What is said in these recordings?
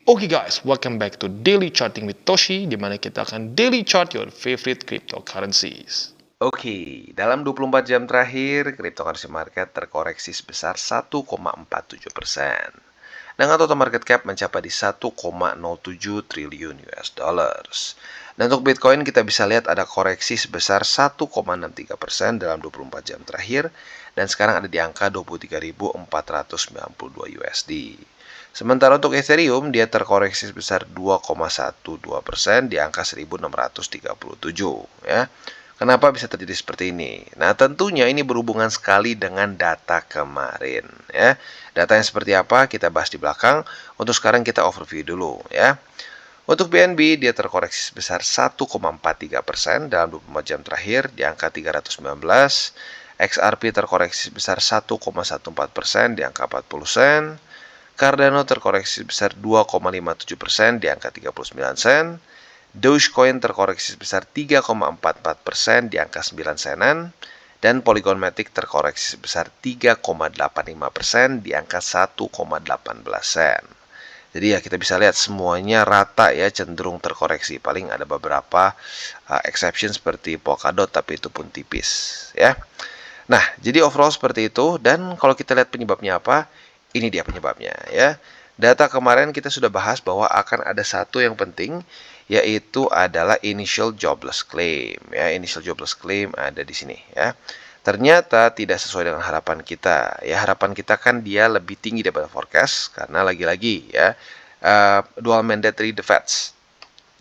Oke guys, welcome back to Daily Charting with Toshi, di mana kita akan daily chart your favorite cryptocurrencies. Oke, dalam 24 jam terakhir, cryptocurrency market terkoreksi sebesar 1,47%. Dengan total market cap mencapai di 1,07 triliun US dollars. Dan untuk Bitcoin kita bisa lihat ada koreksi sebesar 1,63% dalam 24 jam terakhir dan sekarang ada di angka 23.492 USD. Sementara untuk Ethereum dia terkoreksi sebesar 2,12% di angka 1.637 ya. Kenapa bisa terjadi seperti ini? Nah, tentunya ini berhubungan sekali dengan data kemarin ya. Data yang seperti apa kita bahas di belakang. Untuk sekarang kita overview dulu ya. Untuk BNB dia terkoreksi sebesar 1,43% dalam 24 jam terakhir di angka 319. XRP terkoreksi sebesar 1,14% di angka 40 sen. Cardano terkoreksi sebesar 2,57% di angka 39 sen. Dogecoin terkoreksi sebesar 3,44% di angka 9 senan. Dan Polygon Matic terkoreksi sebesar 3,85% di angka 1,18 sen. Jadi ya kita bisa lihat semuanya rata ya, cenderung terkoreksi. Paling ada beberapa exception seperti Polkadot, tapi itu pun tipis ya. Nah, jadi overall seperti itu. Dan kalau kita lihat penyebabnya apa, ini dia penyebabnya ya. Data kemarin kita sudah bahas bahwa akan ada satu yang penting, yaitu adalah initial jobless claim ya. Initial jobless claim ada di sini ya. Ternyata tidak sesuai dengan harapan kita ya. Harapan kita kan dia lebih tinggi daripada forecast karena lagi-lagi ya, dual mandatory the Feds.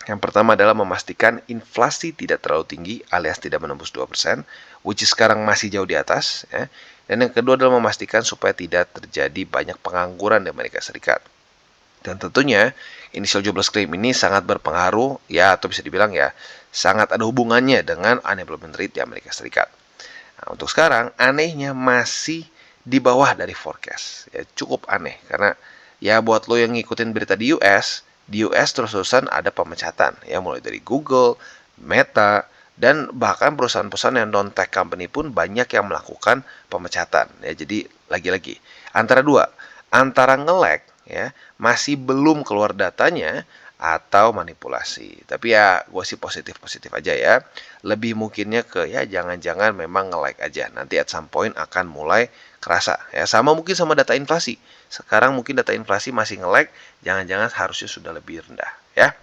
Yang pertama adalah memastikan inflasi tidak terlalu tinggi alias tidak menembus 2%, which is sekarang masih jauh di atas ya. Dan yang kedua adalah memastikan supaya tidak terjadi banyak pengangguran di Amerika Serikat. Dan tentunya initial jobless claim ini sangat berpengaruh ya, atau bisa dibilang ya sangat ada hubungannya dengan unemployment rate di Amerika Serikat. Nah, untuk sekarang anehnya masih di bawah dari forecast. Ya, cukup aneh karena ya buat lo yang ngikutin berita di US terus-terusan ada pemecatan ya, mulai dari Google, Meta, dan bahkan perusahaan-perusahaan yang non-tech company pun banyak yang melakukan pemecatan. Ya, jadi lagi-lagi antara dua, antara nge-lag ya, masih belum keluar datanya atau manipulasi. Tapi ya gue sih positif-positif aja ya. Lebih mungkinnya ke ya jangan-jangan memang nge-lag aja. Nanti at some point akan mulai kerasa ya. Sama mungkin sama data inflasi. Sekarang mungkin data inflasi masih nge-lag, jangan-jangan harusnya sudah lebih rendah ya.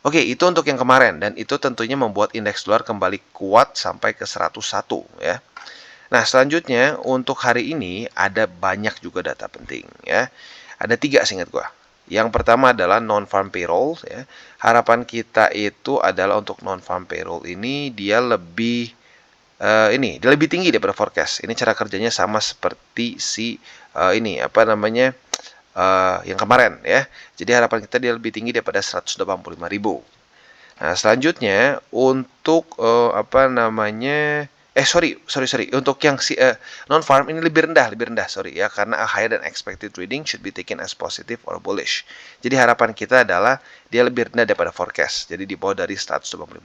Oke, itu untuk yang kemarin dan itu tentunya membuat indeks dolar kembali kuat sampai ke 101 ya. Nah, selanjutnya untuk hari ini ada banyak juga data penting ya. Ada 3 seingat gua. Yang pertama adalah non-farm payroll ya. Harapan kita itu adalah untuk non-farm payroll ini dia lebih dia lebih tinggi daripada forecast. Ini cara kerjanya sama seperti si ini apa namanya yang kemarin ya. Jadi harapan kita dia lebih tinggi daripada 185.000. Nah, selanjutnya untuk sorry. Untuk yang si non-farm ini lebih rendah, sorry ya, karena a higher than expected reading should be taken as positive or bullish. Jadi harapan kita adalah dia lebih rendah daripada forecast, jadi di bawah dari 185.000.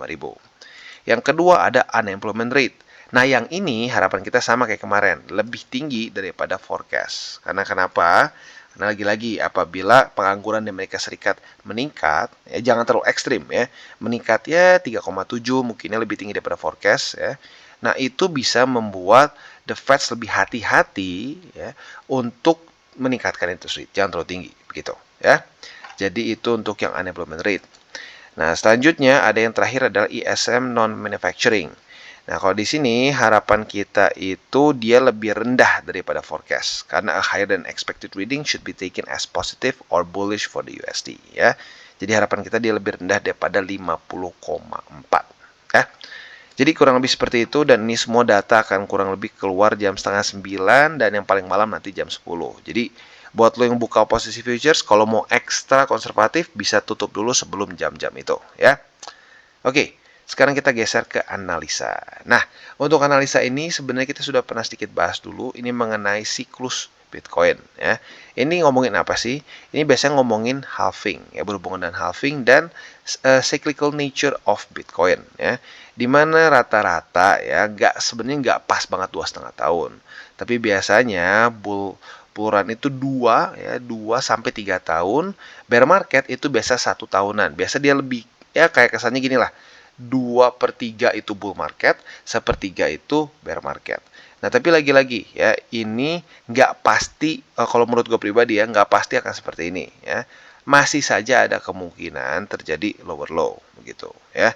Yang kedua ada unemployment rate. Nah, yang ini harapan kita sama kayak kemarin, lebih tinggi daripada forecast. Karena kenapa? Karena lagi-lagi apabila pengangguran di Amerika Serikat meningkat, ya jangan terlalu ekstrim ya. Meningkat ya 3,7, mungkinnya lebih tinggi daripada forecast ya. Nah, itu bisa membuat the Fed lebih hati-hati ya untuk meningkatkan interest rate, jangan terlalu tinggi begitu ya. Jadi itu untuk yang unemployment rate. Nah, selanjutnya ada yang terakhir adalah ISM non-manufacturing. Nah, kalau di sini harapan kita itu dia lebih rendah daripada forecast karena a higher than expected reading should be taken as positive or bullish for the USD ya. Jadi harapan kita dia lebih rendah daripada 50,4 ya. Jadi kurang lebih seperti itu dan ini semua data akan kurang lebih keluar jam setengah 9 dan yang paling malam nanti jam 10. Jadi buat lo yang buka posisi futures, kalau mau ekstra konservatif bisa tutup dulu sebelum jam-jam itu ya. Oke, sekarang kita geser ke analisa. Nah, untuk analisa ini sebenarnya kita sudah pernah sedikit bahas dulu. Ini mengenai siklus Bitcoin ya. Ini ngomongin apa sih? Ini biasanya ngomongin halving ya, berhubungan dengan halving dan cyclical nature of Bitcoin ya. Dimana rata-rata ya sebenarnya nggak pas banget 2,5 tahun. Tapi biasanya bull run itu 2 sampai 3 tahun. Bear market itu biasa 1 tahunan. Biasa dia lebih, ya kayak kesannya gini lah. 2/3 itu bull market, 1/3 itu bear market. Nah, tapi lagi-lagi ya, ini nggak pasti, kalau menurut gue pribadi ya, nggak pasti akan seperti ini ya. Masih saja ada kemungkinan terjadi lower low, begitu ya.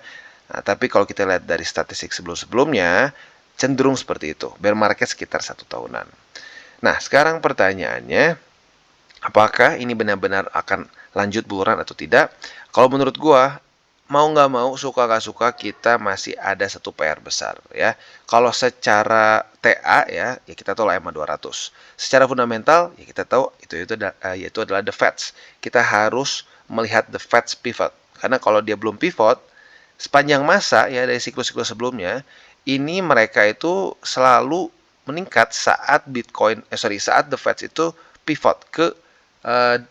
Nah, tapi kalau kita lihat dari statistik sebelum-sebelumnya, cenderung seperti itu. Bear market sekitar 1 tahunan. Nah, sekarang pertanyaannya, apakah ini benar-benar akan lanjut bull run atau tidak? Kalau menurut gua, mau nggak mau, suka nggak suka, kita masih ada satu PR besar ya. Kalau secara TA ya kita tahu lah EMA 200. Secara fundamental ya kita tahu yaitu adalah the Feds. Kita harus melihat the Feds pivot. Karena kalau dia belum pivot, sepanjang masa ya dari siklus-siklus sebelumnya, ini mereka itu selalu meningkat saat saat the Feds itu pivot ke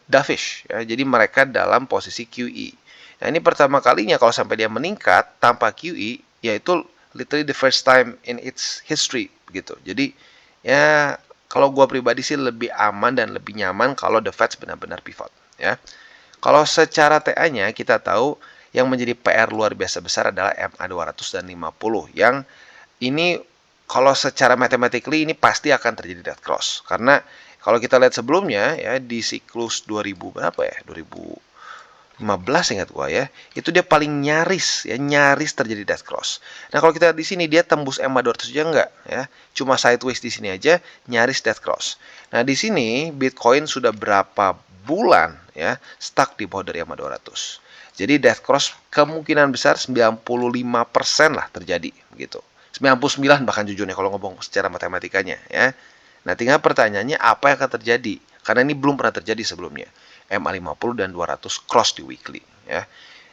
dovish ya. Jadi mereka dalam posisi QE. Nah, ini pertama kalinya kalau sampai dia meningkat tanpa QE, yaitu literally the first time in its history begitu. Jadi ya kalau gua pribadi sih lebih aman dan lebih nyaman kalau the Feds benar-benar pivot ya. Kalau secara TA-nya kita tahu yang menjadi PR luar biasa besar adalah MA 200 dan 50 yang ini kalau secara mathematically ini pasti akan terjadi dead cross. Karena kalau kita lihat sebelumnya ya di siklus 2000 berapa ya? 2015 ingat gua ya. Itu dia paling nyaris terjadi dead cross. Nah, kalau kita lihat di sini dia tembus MA 200 aja enggak ya. Cuma sideways di sini aja nyaris dead cross. Nah, di sini Bitcoin sudah berapa bulan ya stuck di bawah dari MA 200. Jadi death cross kemungkinan besar 95% lah terjadi begitu. 99 bahkan jujurnya kalau ngomong secara matematikanya ya. Nah, tinggal pertanyaannya apa yang akan terjadi? Karena ini belum pernah terjadi sebelumnya. MA 50 dan 200 cross di weekly ya.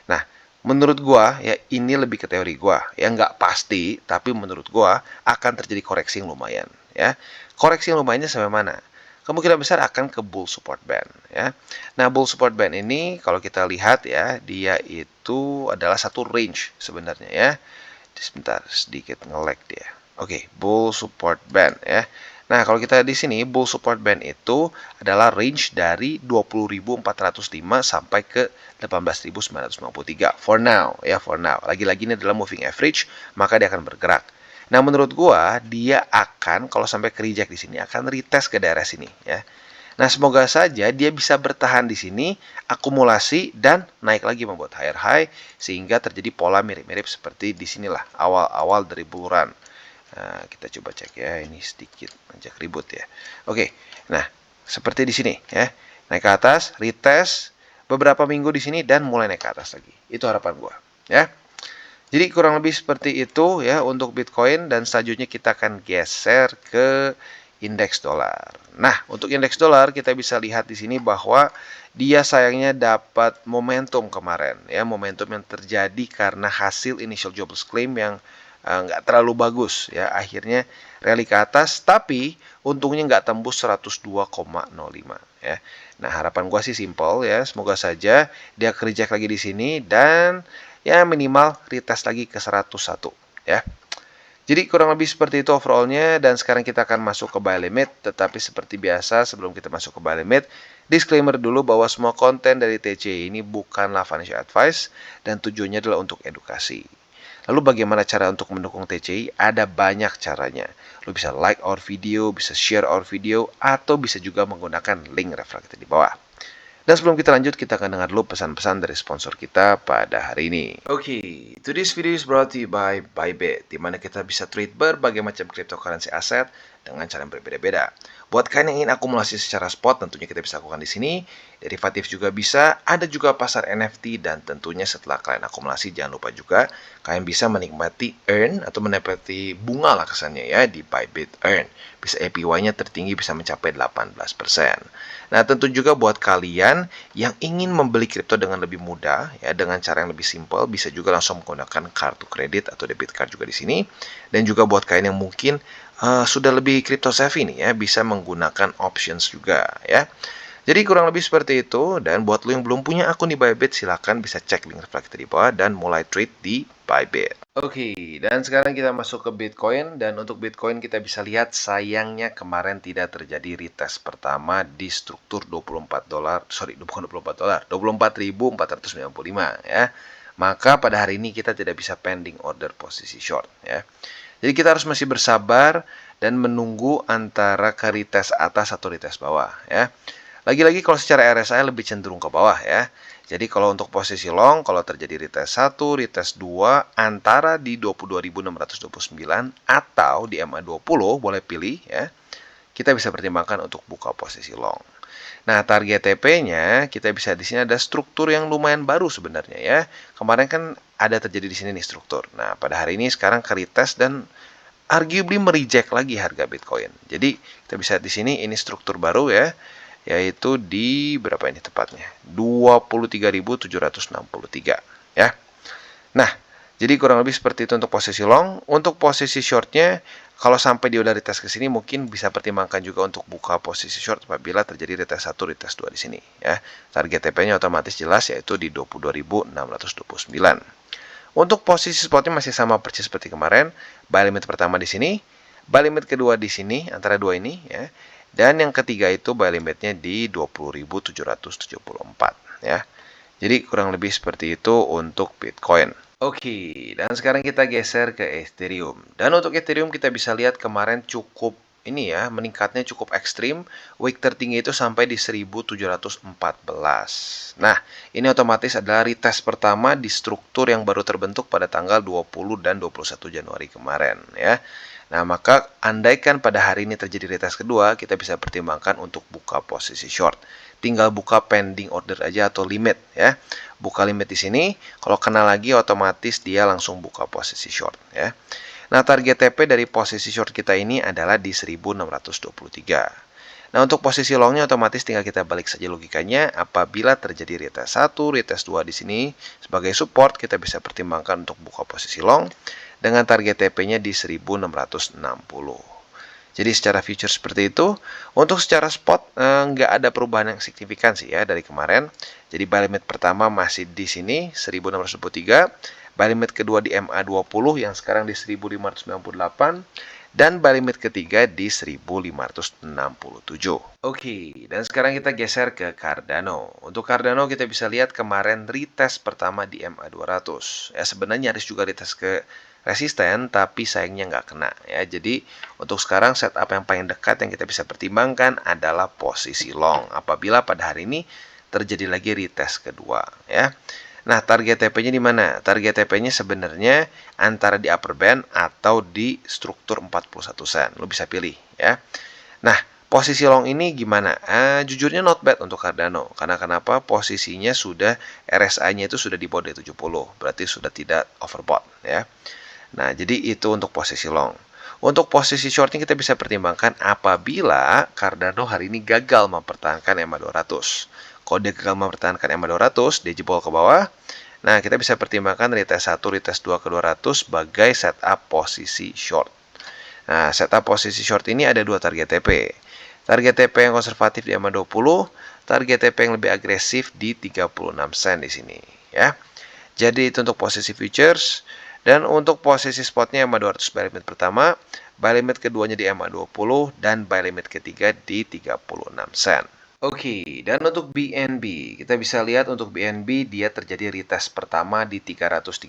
Nah, menurut gua ya ini lebih ke teori gua. Ya nggak pasti, tapi menurut gua akan terjadi koreksi yang lumayan ya. Koreksi yang lumayannya sampai mana? Kemungkinan besar akan ke bull support band ya. Nah, bull support band ini kalau kita lihat ya, dia itu adalah satu range sebenarnya ya. Sebentar, sedikit nge-lag dia. Oke, bull support band ya. Nah, kalau kita di sini bull support band itu adalah range dari 20.405 sampai ke 18.953 for now ya, for now. Lagi-lagi ini adalah moving average, maka dia akan bergerak. Nah, menurut gua dia akan kalau sampai ke reject di sini akan retest ke daerah sini ya. Nah, semoga saja dia bisa bertahan di sini, akumulasi dan naik lagi membuat higher high sehingga terjadi pola mirip-mirip seperti di sinilah awal-awal dari bull run. Nah, kita coba cek ya, ini sedikit ajak ribut ya. Oke. Nah, seperti di sini ya. Naik ke atas, retest beberapa minggu di sini dan mulai naik ke atas lagi. Itu harapan gua ya. Jadi kurang lebih seperti itu ya untuk Bitcoin dan selanjutnya kita akan geser ke indeks dolar. Nah, untuk indeks dolar kita bisa lihat di sini bahwa dia sayangnya dapat momentum kemarin ya, momentum yang terjadi karena hasil initial jobless claim yang nggak terlalu bagus ya. Akhirnya rally ke atas, tapi untungnya nggak tembus 102,05 ya. Nah, harapan gua sih simple ya, semoga saja dia reject lagi di sini dan ya minimal retest lagi ke 101 ya. Jadi kurang lebih seperti itu overallnya dan sekarang kita akan masuk ke buy limit. Tetapi seperti biasa sebelum kita masuk ke buy limit, disclaimer dulu bahwa semua konten dari TCI ini bukanlah financial advice dan tujuannya adalah untuk edukasi. Lalu bagaimana cara untuk mendukung TCI? Ada banyak caranya. Lo bisa like our video, bisa share our video, atau bisa juga menggunakan link referral kita di bawah. Dan sebelum kita lanjut, kita akan dengar dulu pesan-pesan dari sponsor kita pada hari ini. Oke, today's video is brought to you by Bybit, di mana kita bisa trade berbagai macam cryptocurrency aset dengan cara yang berbeda-beda. Buat kalian yang ingin akumulasi secara spot, tentunya kita bisa lakukan di sini. Derivatif juga bisa, ada juga pasar NFT, dan tentunya setelah kalian akumulasi, jangan lupa juga kalian bisa menikmati earn atau menikmati bunga lah kesannya ya di Bybit Earn. Bisa APY-nya tertinggi bisa mencapai 18%. Nah, tentu juga buat kalian yang ingin membeli kripto dengan lebih mudah ya, dengan cara yang lebih simpel, bisa juga langsung menggunakan kartu kredit atau debit card juga di sini. Dan juga buat kalian yang mungkin sudah lebih crypto savvy nih ya, bisa menggunakan options juga ya. Jadi kurang lebih seperti itu, dan buat lo yang belum punya akun di Bybit, silahkan bisa cek link reflektor di bawah dan mulai trade di Bybit. Oke, dan sekarang kita masuk ke Bitcoin, dan untuk Bitcoin kita bisa lihat sayangnya kemarin tidak terjadi retest pertama di struktur $24, bukan $24, 24.495 ya. Maka pada hari ini kita tidak bisa pending order posisi short ya. Jadi kita harus masih bersabar dan menunggu antara ke retest atas atau retest bawah ya. Lagi-lagi kalau secara RSI lebih cenderung ke bawah ya. Jadi kalau untuk posisi long, kalau terjadi retest 1, retest 2 antara di 22.629 atau di MA20, boleh pilih ya. Kita bisa pertimbangkan untuk buka posisi long. Nah, target TP-nya kita bisa di sini ada struktur yang lumayan baru sebenarnya ya. Kemarin kan ada terjadi di sini nih struktur. Nah, pada hari ini sekarang ke retest dan arguably mereject lagi harga Bitcoin. Jadi kita bisa di sini ini struktur baru ya, yaitu di berapa ini tepatnya? 23.763 ya. Nah, jadi kurang lebih seperti itu untuk posisi long. Untuk posisi shortnya, kalau sampai dia udah retest ke sini, mungkin bisa pertimbangkan juga untuk buka posisi short apabila terjadi retest 1, retest 2 di sini ya. Target TP-nya otomatis jelas yaitu di 22.629. Untuk posisi spotnya masih sama persis seperti kemarin. Buy limit pertama di sini, buy limit kedua di sini antara dua ini ya. Dan yang ketiga itu buy limitnya di 20.774 ya. Jadi kurang lebih seperti itu untuk Bitcoin. Oke, dan sekarang kita geser ke Ethereum. Dan untuk Ethereum kita bisa lihat kemarin cukup ini ya, meningkatnya cukup ekstrim. Week tertinggi itu sampai di 1714. Nah, ini otomatis adalah retest pertama di struktur yang baru terbentuk pada tanggal 20 dan 21 Januari kemarin ya. Nah, maka andaikan pada hari ini terjadi retest kedua, kita bisa pertimbangkan untuk buka posisi short. Tinggal buka pending order aja atau limit ya. Buka limit di sini, kalau kena lagi otomatis dia langsung buka posisi short ya. Nah, target TP dari posisi short kita ini adalah di 1623. Nah, untuk posisi longnya otomatis tinggal kita balik saja logikanya. Apabila terjadi retest 1, retest 2 di sini sebagai support, kita bisa pertimbangkan untuk buka posisi long dengan target TP-nya di 1660. Jadi secara future seperti itu. Untuk secara spot nggak ada perubahan yang signifikan sih ya dari kemarin. Jadi buy limit pertama masih di sini 1623. Buy limit kedua di MA20 yang sekarang di 1598. Dan buy limit ketiga di 1567. Oke, dan sekarang kita geser ke Cardano. Untuk Cardano kita bisa lihat kemarin retest pertama di MA200. Ya sebenarnya nyaris juga retest ke resisten, tapi sayangnya nggak kena ya. Jadi untuk sekarang setup yang paling dekat yang kita bisa pertimbangkan adalah posisi long apabila pada hari ini terjadi lagi retest kedua ya. Nah, target TP-nya di mana? Target TP-nya sebenarnya antara di upper band atau di struktur 41 sen. Lo bisa pilih ya. Nah, posisi long ini gimana? Jujurnya not bad untuk Cardano. Karena kenapa? Posisinya sudah RSI-nya itu sudah di bawah 70. Berarti sudah tidak overbought ya. Nah, jadi itu untuk posisi long. Untuk posisi shorting kita bisa pertimbangkan apabila Cardano hari ini gagal mempertahankan MA200. Kalau dia gagal mempertahankan MA200, dia jebol ke bawah. Nah, kita bisa pertimbangkan retest 1, retest 2 ke 200 sebagai setup posisi short. Nah, setup posisi short ini ada dua target TP. Target TP yang konservatif di MA20, target TP yang lebih agresif di 36 sen di sini ya. Jadi itu untuk posisi futures. Dan untuk posisi spotnya MA200 buy limit pertama, buy limit keduanya di MA20, dan buy limit ketiga di 36 sen. Oke, dan untuk BNB, kita bisa lihat untuk BNB dia terjadi retest pertama di 330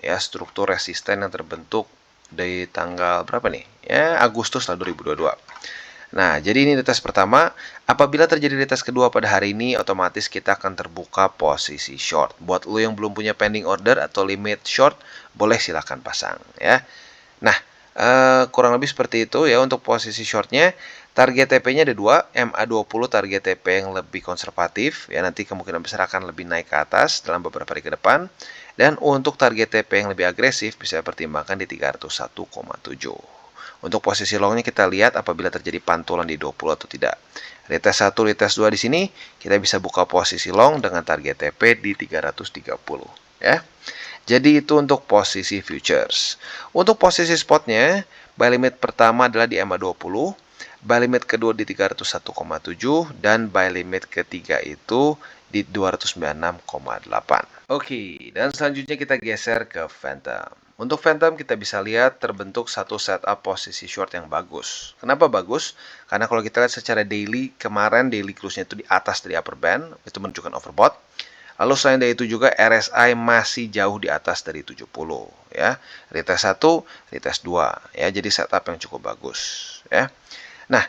ya, struktur resisten yang terbentuk dari tanggal berapa nih? Ya, Agustus 2022. Nah, jadi ini retest pertama. Apabila terjadi retest kedua pada hari ini, otomatis kita akan terbuka posisi short. Buat lo yang belum punya pending order atau limit short, boleh silahkan pasang ya. Nah, kurang lebih seperti itu ya untuk posisi shortnya. Target TP-nya ada dua, MA20 target TP yang lebih konservatif ya, nanti kemungkinan besar akan lebih naik ke atas dalam beberapa hari ke depan. Dan untuk target TP yang lebih agresif bisa pertimbangkan di 301,7. Untuk posisi longnya kita lihat apabila terjadi pantulan di 20 atau tidak. Retest 1, retest 2 di sini kita bisa buka posisi long dengan target TP di 330 ya. Jadi itu untuk posisi futures. Untuk posisi spotnya, buy limit pertama adalah di MA20, buy limit kedua di 301,7 dan buy limit ketiga itu di 296,8. Oke, dan selanjutnya kita geser ke Phantom. Untuk Phantom kita bisa lihat terbentuk satu setup posisi short yang bagus. Kenapa bagus? Karena kalau kita lihat secara daily, kemarin daily close-nya itu di atas dari upper band, itu menunjukkan overbought. Lalu selain dari itu juga RSI masih jauh di atas dari 70 ya. Retest 1, retest 2 ya. Jadi setup yang cukup bagus ya. Nah,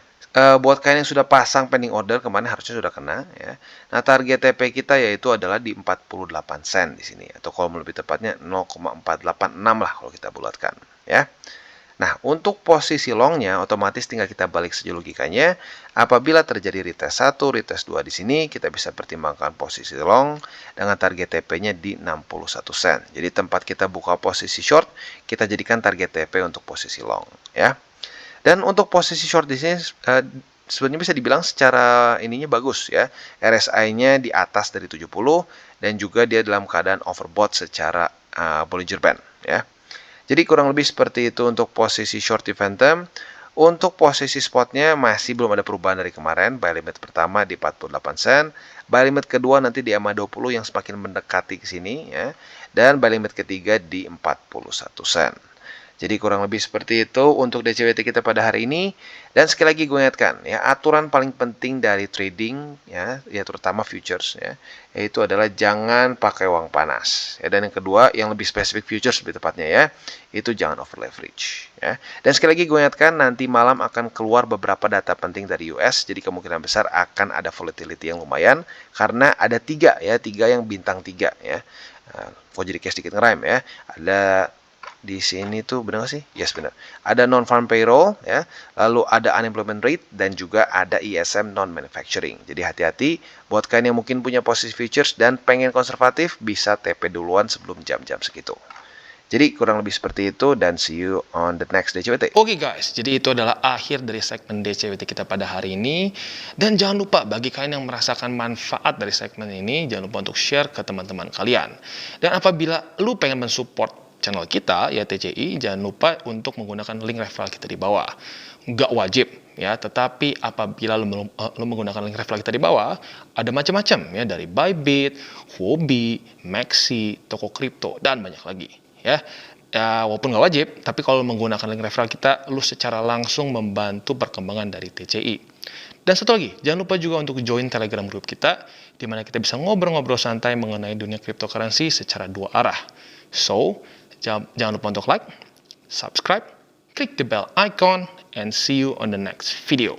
buat kalian yang sudah pasang pending order kemarin harusnya sudah kena ya. Nah, target TP kita yaitu adalah di 48 sen di sini atau kalau lebih tepatnya 0,486 lah kalau kita bulatkan ya. Nah, untuk posisi longnya otomatis tinggal kita balik saja logikanya. Apabila terjadi retest 1, retest 2 di sini, kita bisa pertimbangkan posisi long dengan target TP-nya di 61 sen. Jadi tempat kita buka posisi short, kita jadikan target TP untuk posisi long ya. Dan untuk posisi short di sini sebenarnya bisa dibilang secara ininya bagus ya. RSI-nya di atas dari 70 dan juga dia dalam keadaan overbought secara Bollinger Band ya. Jadi kurang lebih seperti itu untuk posisi short di Phantom. Untuk posisi spotnya masih belum ada perubahan dari kemarin. Buy limit pertama di 48 sen. Buy limit kedua nanti di MA20 yang semakin mendekati ke sini ya. Dan buy limit ketiga di 41 sen. Jadi kurang lebih seperti itu untuk DCWT kita pada hari ini. Dan sekali lagi gue ingatkan ya, aturan paling penting dari trading ya terutama futures ya, yaitu adalah jangan pakai uang panas. Ya, dan yang kedua yang lebih spesifik futures lebih tepatnya ya, itu jangan over leverage ya. Dan sekali lagi gue ingatkan nanti malam akan keluar beberapa data penting dari US, jadi kemungkinan besar akan ada volatility yang lumayan karena ada tiga yang bintang 3 ya. Kok jadi kayak sedikit ngerime ya. Ada di sini tuh benar nggak sih? Yes, benar. Ada non-farm payroll ya, lalu ada unemployment rate dan juga ada ISM non-manufacturing. Jadi hati-hati buat kalian yang mungkin punya posisi futures dan pengen konservatif bisa TP duluan sebelum jam-jam segitu. Jadi kurang lebih seperti itu dan see you on the next DCWT. Oke guys, jadi itu adalah akhir dari segmen DCWT kita pada hari ini. Dan jangan lupa bagi kalian yang merasakan manfaat dari segmen ini, jangan lupa untuk share ke teman-teman kalian. Dan apabila lu pengen mensupport channel kita ya TCI, jangan lupa untuk menggunakan link referral kita di bawah. Nggak wajib ya, tetapi apabila lu menggunakan link referral kita di bawah, ada macam-macam ya, dari Bybit, Huobi, Maxi, toko kripto dan banyak lagi ya. Walaupun nggak wajib, tapi kalau menggunakan link referral kita, lu secara langsung membantu perkembangan dari TCI. Dan satu lagi, jangan lupa juga untuk join Telegram group kita, di mana kita bisa ngobrol-ngobrol santai mengenai dunia cryptocurrency secara dua arah. So, jangan lupa untuk like, subscribe, klik the bell icon, and see you on the next video.